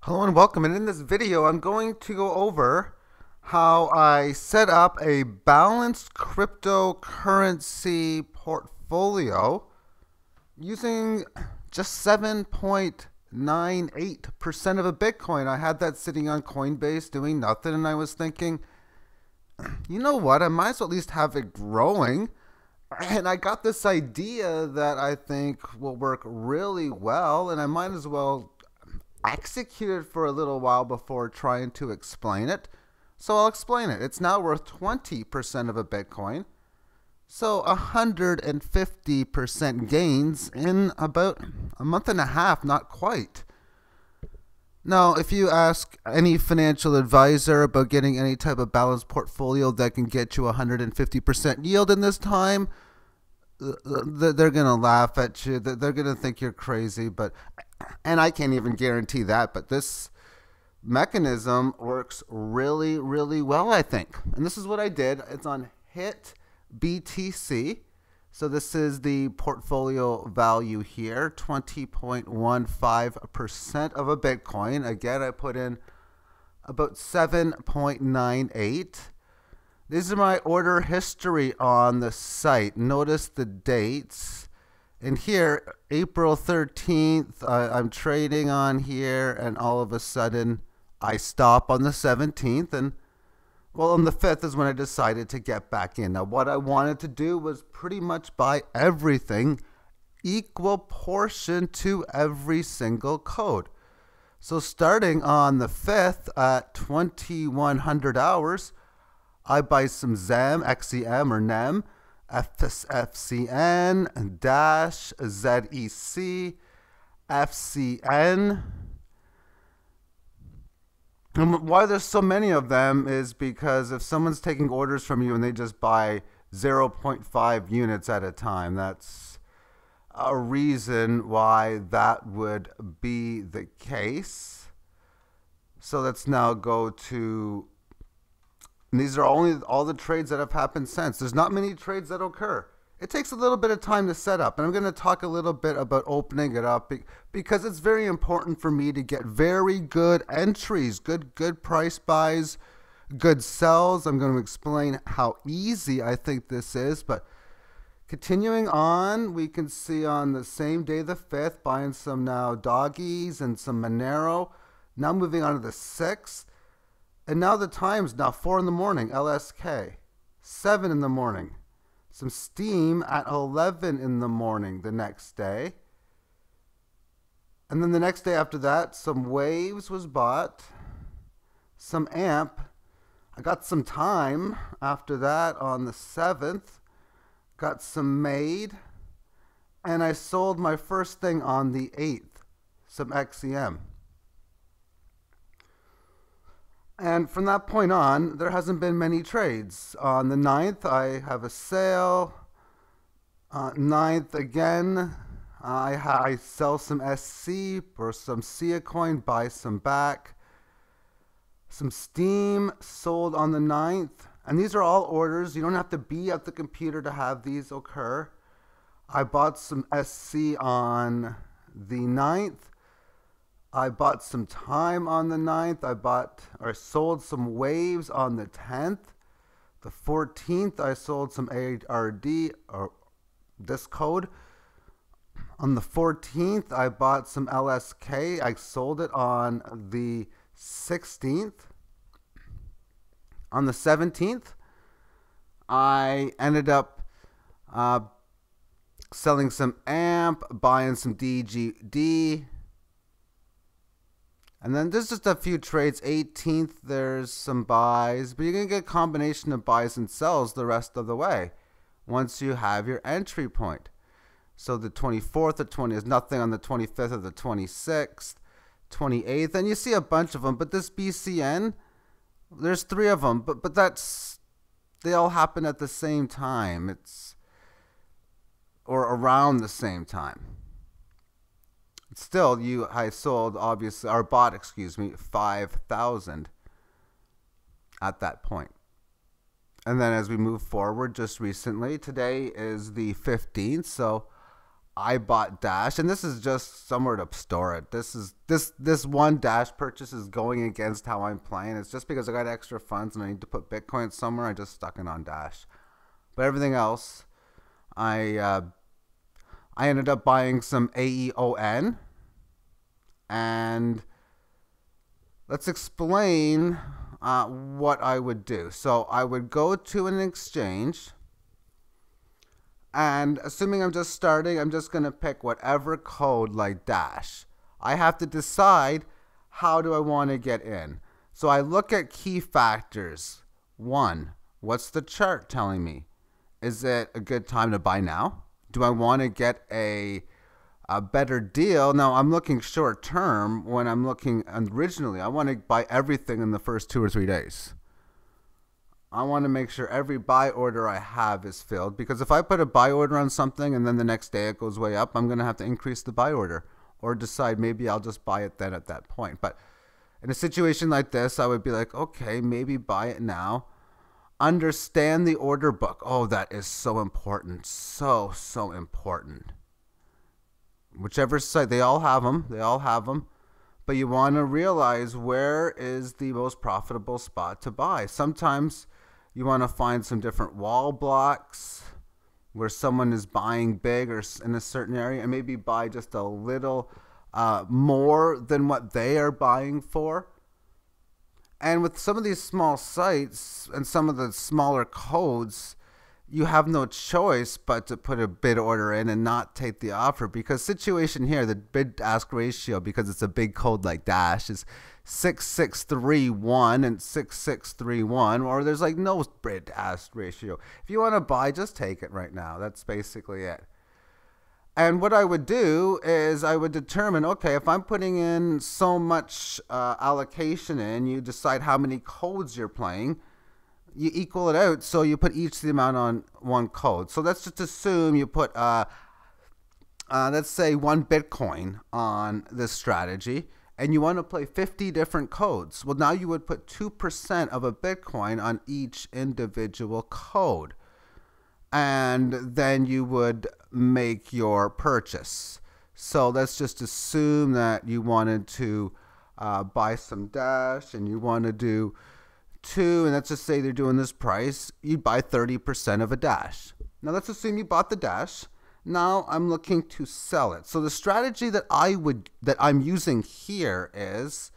Hello and welcome, and in this video I'm going to go over how I set up a balanced cryptocurrency portfolio using just 7.98% of a Bitcoin. I had that sitting on Coinbase doing nothing, and I was thinking, you know what, I might as well at least have it growing. And I got this idea that I think will work really well, and I might as well execute it for a little while before trying to explain it. So I'll explain it. It's now worth 20% of a Bitcoin. So 150% gains in about a month and a half, not quite. Now, if you ask any financial advisor about getting any type of balanced portfolio that can get you 150% yield in this time, they're going to laugh at you. They're going to think you're crazy, and I can't even guarantee that, but this mechanism works really, really well, I think. And this is what I did. It's on HitBtc. So this is the portfolio value here, 20.15% of a Bitcoin. Again, I put in about 7.98. These are my order history on the site. Notice the dates. And here, April 13th, I'm trading on here, and all of a sudden, I stop on the 17th. And, well, on the 5th is when I decided to get back in. Now, what I wanted to do was pretty much buy everything, equal portion to every single code. So starting on the 5th at 2100 hours, I buy some XEM, XEM, or NEM, FCN, dash, ZEC, FCN. And why there's so many of them is because if someone's taking orders from you and they just buy 0.5 units at a time, that's a reason why that would be the case. So let's now go to... And these are only all the trades that have happened since. There's not many trades that occur. It takes a little bit of time to set up. And I'm going to talk a little bit about opening it up because it's very important for me to get very good entries, good price buys, good sells. I'm going to explain how easy I think this is. But continuing on, we can see on the same day, the 5th, buying some now doggies and some Monero. Now moving on to the 6th. And now the time's now 4 in the morning, LSK, 7 in the morning, some Steam at 11 in the morning the next day. And then the next day after that, some Waves was bought, some AMP. I got some time after that on the 7th, got some Made, and I sold my first thing on the 8th, some XEM. And from that point on, there hasn't been many trades. On the 9th, I have a sale. 9th again, I sell some SC or some SIA coin, buy some back. Some Steam sold on the 9th. And these are all orders. You don't have to be at the computer to have these occur. I bought some SC on the 9th. I bought some time on the 9th. I sold some Waves on the 10th. The 14th, I sold some ARD, or this code. On the 14th, I bought some LSK. I sold it on the 16th. On the 17th, I ended up selling some AMP, buying some DGD. And then there's just a few trades. 18th, there's some buys, but you're going to get a combination of buys and sells the rest of the way once you have your entry point. So the 24th, the 20th, there's nothing on the 25th or the 26th, 28th, and you see a bunch of them. But this BCN, there's 3 of them, but they all happen at the same time. Or around the same time. Still, I sold, obviously, or bought, 5,000 at that point. And then as we move forward, just recently, today is the 15th, so I bought Dash, and this is just somewhere to store it. This one Dash purchase is going against how I'm playing. It's just because I got extra funds and I need to put Bitcoin somewhere. I just stuck it on Dash, but everything else, I ended up buying some AEON, and let's explain what I would do. So I would go to an exchange. And assuming I'm just starting, I'm just going to pick whatever code like Dash. I have to decide, how do I want to get in? So I look at key factors. 1, what's the chart telling me? Is it a good time to buy now? Do I want to get a better deal? Now, I'm looking short term. When I'm looking originally, I want to buy everything in the first 2 or 3 days. I want to make sure every buy order I have is filled, because if I put a buy order on something and then the next day it goes way up, I'm going to have to increase the buy order or decide maybe I'll just buy it then at that point. But in a situation like this, I would be like, okay, maybe buy it now. Understand the order book. Oh, that is so important. So important. Whichever site, they all have them. They all have them. But you want to realize, where is the most profitable spot to buy. Sometimes you want to find some different wall blocks where someone is buying big or in a certain area, and maybe buy just a little more than what they are buying for. And with some of these small sites and some of the smaller codes, you have no choice but to put a bid order in and not take the offer, because situation here, the bid ask ratio, because it's a big code like Dash, is 6631 and 6631, or there's like no bid ask ratio. If you want to buy, just take it right now. That's basically it. And what I would do is I would determine, okay, if I'm putting in so much allocation in, you decide how many codes you're playing. You equal it out, so you put each the amount on one code. So let's just assume you put, let's say 1 Bitcoin on this strategy, and you want to play 50 different codes. Well, now you would put 2% of a Bitcoin on each individual code, and then you would make your purchase. So let's just assume that you wanted to buy some Dash, and you want to do 2, and let's just say they're doing this price, you'd buy 30% of a Dash. Now let's assume you bought the Dash. Now I'm looking to sell it. So the strategy that I'm using here is,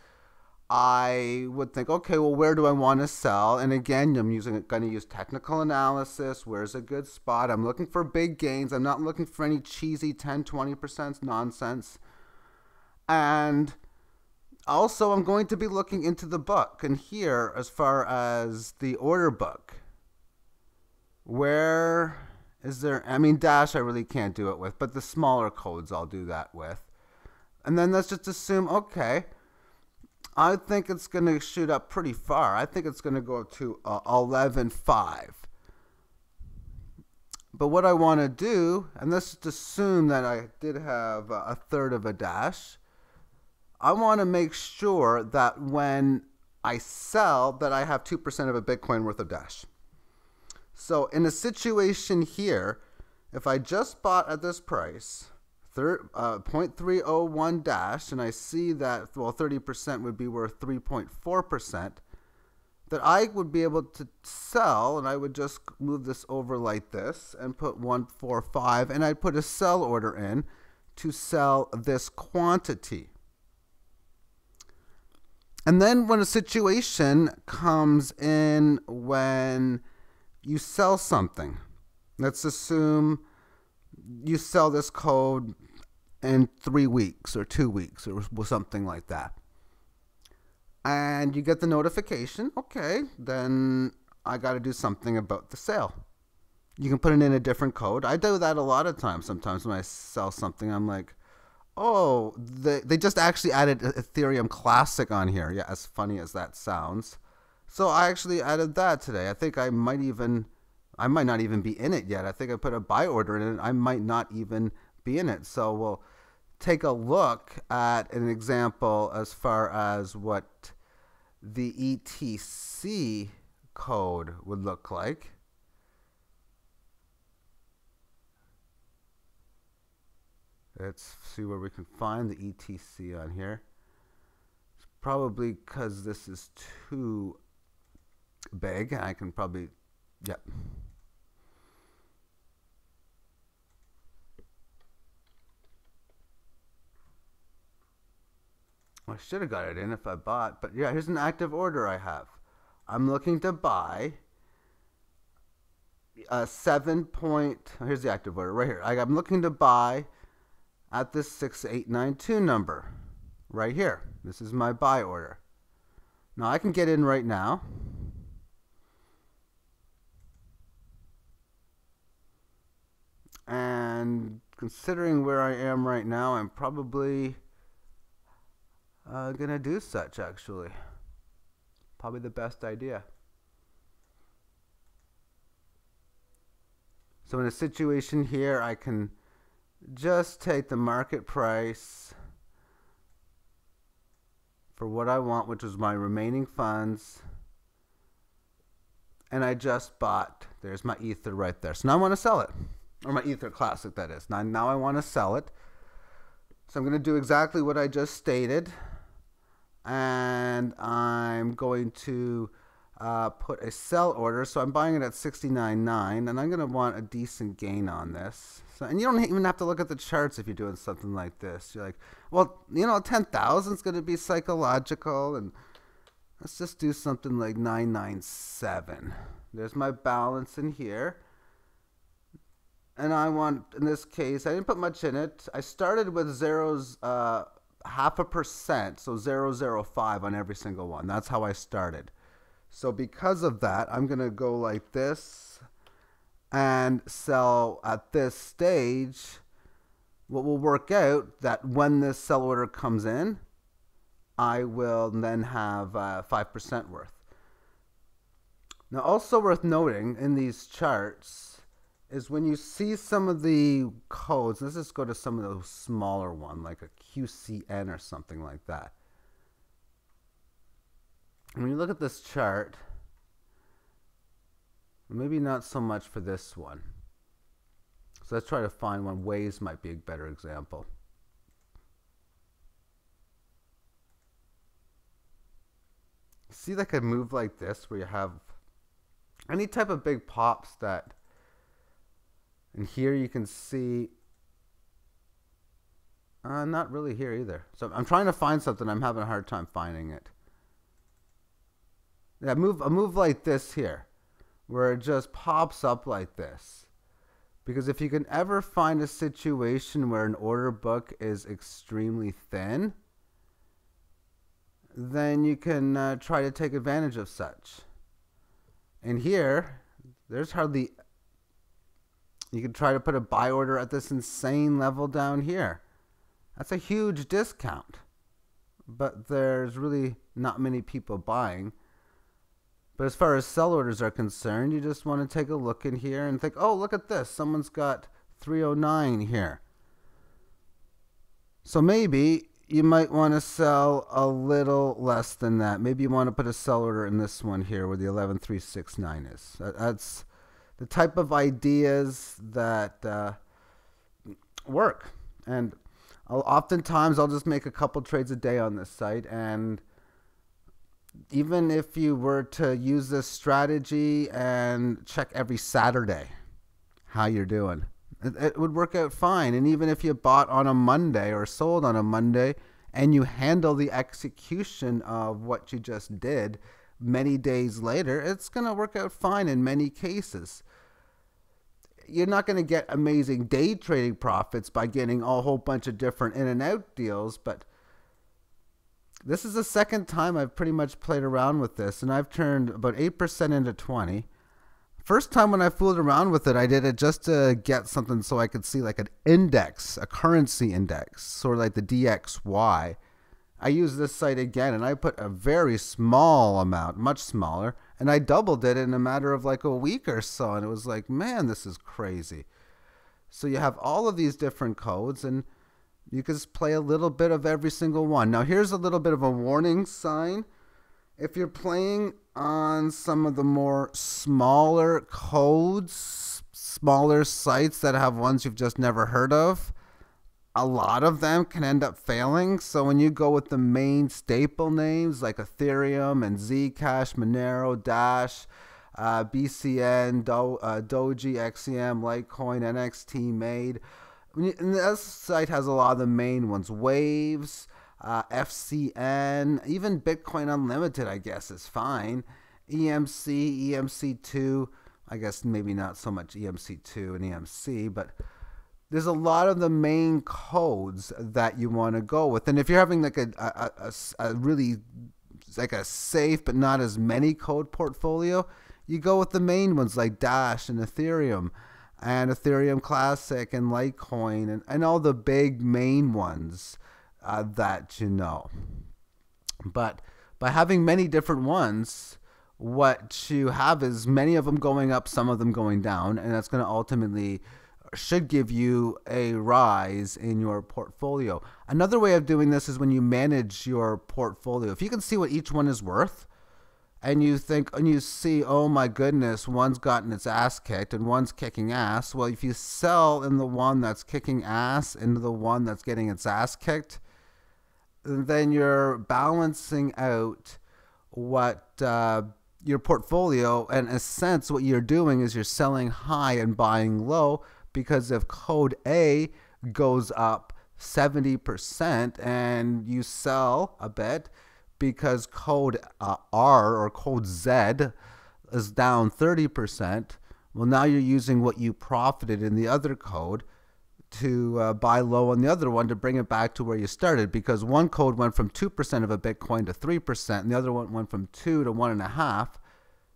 I would think, okay, well, where do I want to sell? And again, I'm going to use technical analysis. Where's a good spot? I'm looking for big gains. I'm not looking for any cheesy 10, 20% nonsense. And also, I'm going to be looking into the book. And here, as far as the order book, where is there? I mean, Dash I really can't do it with, but the smaller codes I'll do that with. And then let's just assume, okay, I think it's going to shoot up pretty far. I think it's going to go up to 11.5. But what I want to do, and let's just assume that I did have a third of a Dash, I want to make sure that when I sell, that I have 2% of a Bitcoin worth of Dash. So in a situation here, if I just bought at this price, 0.301 Dash, and I see that, well, 30% would be worth 3.4%, that I would be able to sell, and I would just move this over like this and put 145, and I'd put a sell order in to sell this quantity. And then when a situation comes in when you sell something, let's assume you sell this code in 3 weeks or 2 weeks or something like that, and you get the notification, okay, then I got to do something about the sale. You can put it in a different code. I do that a lot of times. Sometimes when I sell something, I'm like, oh, they just actually added Ethereum Classic on here. Yeah, as funny as that sounds. So I actually added that today. I think I might not even be in it yet. I think I put a buy order in it. I might not even be in it. So we'll take a look at an example as far as what the ETC code would look like. Let's see where we can find the ETC on here. It's probably because this is too big. I can probably, yep. I should have got it in if I bought, but yeah, here's an active order I have. I'm looking to buy a 7 point, here's the active order right here. I'm looking to buy at this 6892 number right here. This is my buy order. Now I can get in right now. And considering where I am right now, I'm probably gonna do such, actually. Probably the best idea. So in a situation here, I can just take the market price for what I want, which is my remaining funds, and I just bought, there's my Ether right there. So now I want to sell it, or my Ether Classic, that is. Now I want to sell it. So I'm going to do exactly what I just stated, and I'm going to put a sell order. So I'm buying it at 69.9, and I'm going to want a decent gain on this. So, and you don't even have to look at the charts if you're doing something like this. You're like, well, you know, 10,000 is going to be psychological, and let's just do something like 997. There's my balance in here. And I want, in this case, I didn't put much in it. I started with zeros, 0.5%, so 0.005 on every single one. That's how I started. So because of that, I'm going to go like this and sell at this stage. What will work out that when this sell order comes in, I will then have 5% worth. Now, also worth noting in these charts is when you see some of the codes, let's just go to some of those smaller ones, like a QCN or something like that. When you look at this chart, maybe not so much for this one. So let's try to find one. Waves might be a better example. See, like a move like this where you have any type of big pops that, and here you can see, not really here either. So I'm trying to find something. I'm having a hard time finding it. Yeah, a move like this here, where it just pops up like this. Because if you can ever find a situation where an order book is extremely thin, then you can try to take advantage of such. And here, there's hardly, you can try to put a buy order at this insane level down here. That's a huge discount. But there's really not many people buying. But as far as sell orders are concerned, you just want to take a look in here and think, oh, look at this. Someone's got 309 here. So maybe you might want to sell a little less than that. Maybe you want to put a sell order in this one here where the 11369 is. That's the type of ideas that work. And oftentimes I'll just make a couple trades a day on this site, and even if you were to use this strategy and check every Saturday how you're doing, it would work out fine. And even if you bought on a Monday or sold on a Monday and you handle the execution of what you just did many days later, it's going to work out fine in many cases. You're not going to get amazing day trading profits by getting a whole bunch of different in and out deals, but this is the second time I've pretty much played around with this, and I've turned about 8% into 20. First time when I fooled around with it, I did it just to get something so I could see like an index, a currency index, sort of like the DXY. I used this site again, and I put a very small amount, much smaller, and I doubled it in a matter of like a week or so, and it was like, man, this is crazy. So you have all of these different codes, and you can just play a little bit of every single one. Now, here's a little bit of a warning sign. If you're playing on some of the more smaller codes, smaller sites that have ones you've just never heard of, a lot of them can end up failing. So when you go with the main staple names like Ethereum and Zcash, Monero, Dash, BCN, Doji, XCM, Litecoin, NXT, Made. And this site has a lot of the main ones. Waves, FCN, even Bitcoin Unlimited, I guess, is fine. EMC, EMC2, I guess maybe not so much EMC2 and EMC, but there's a lot of the main codes that you want to go with. And if you're having like a really like a safe but not as many code portfolio, you go with the main ones like Dash and Ethereum Classic and Litecoin and all the big main ones that you know. But by having many different ones, what you have is many of them going up, some of them going down, and that's going to ultimately should give you a rise in your portfolio. Another way of doing this is when you manage your portfolio. If you can see what each one is worth, and you think and you see, oh my goodness, one's gotten its ass kicked and one's kicking ass. Well, if you sell in the one that's kicking ass into the one that's getting its ass kicked, then you're balancing out what your portfolio, and in a sense what you're doing is you're selling high and buying low, because if code A goes up 70% and you sell a bit because code R or code Z is down 30%, well, now you're using what you profited in the other code to buy low on the other one to bring it back to where you started, because one code went from 2% of a Bitcoin to 3% and the other one went from 2 to 1.5.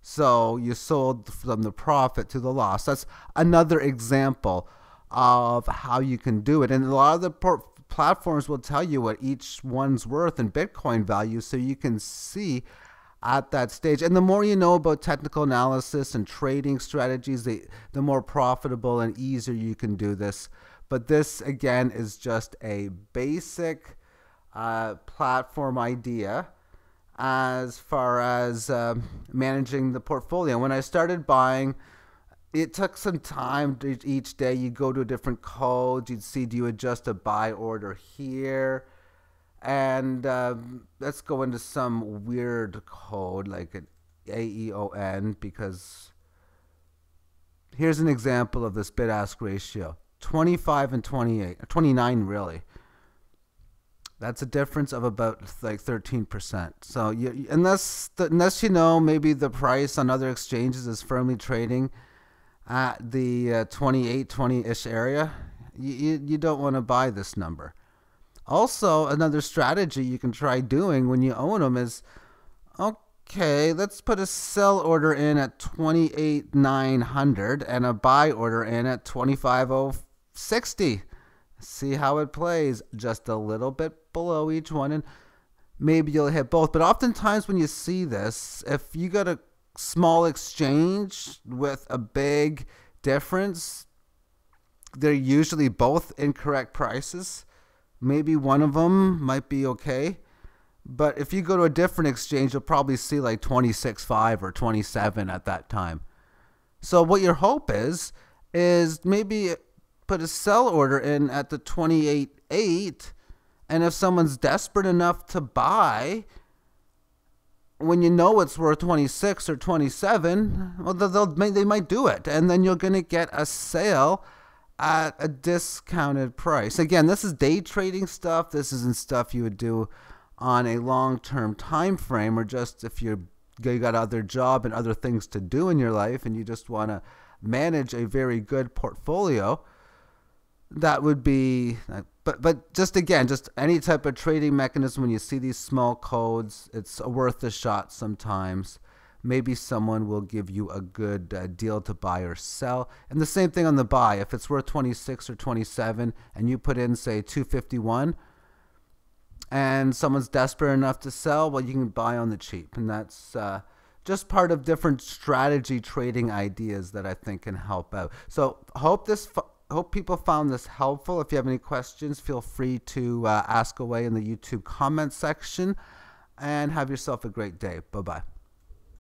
So you sold from the profit to the loss. That's another example of how you can do it. And a lot of the platforms will tell you what each one's worth in Bitcoin value, so you can see at that stage. And the more you know about technical analysis and trading strategies, the more profitable and easier you can do this. But this, again, is just a basic platform idea as far as managing the portfolio. When I started buying, it took some time. Each day you go to a different code. You'd see, do you adjust a buy order here? And let's go into some weird code like an AEON, because here's an example of this bid-ask ratio. 25 and 28, 29 really. That's a difference of about like 13%. So unless you know maybe the price on other exchanges is firmly trading at the 28, 20-ish area, you don't want to buy this number. Also, another strategy you can try doing when you own them is, okay, let's put a sell order in at 28,900 and a buy order in at 25,060. See how it plays, just a little bit below each one, and maybe you'll hit both. But oftentimes when you see this, if you got a small exchange with a big difference, they're usually both incorrect prices. Maybe one of them might be okay, but if you go to a different exchange, you'll probably see like 26.5 or 27 at that time. So what your hope is maybe put a sell order in at the 28.8, and if someone's desperate enough to buy when you know it's worth 26 or 27, well, they might do it, and then you're going to get a sale at a discounted price. Again, this is day trading stuff. This isn't stuff you would do on a long-term time frame, or just if you got other job and other things to do in your life and you just want to manage a very good portfolio. That would be, but just again, just any type of trading mechanism, when you see these small codes, it's worth a shot sometimes. Maybe someone will give you a good deal to buy or sell. And the same thing on the buy. If it's worth 26 or 27 and you put in, say, 251, and someone's desperate enough to sell, well, you can buy on the cheap. And that's just part of different strategy trading ideas that I think can help out. So hope people found this helpful. If you have any questions, feel free to ask away in the YouTube comment section, and have yourself a great day. Bye-bye.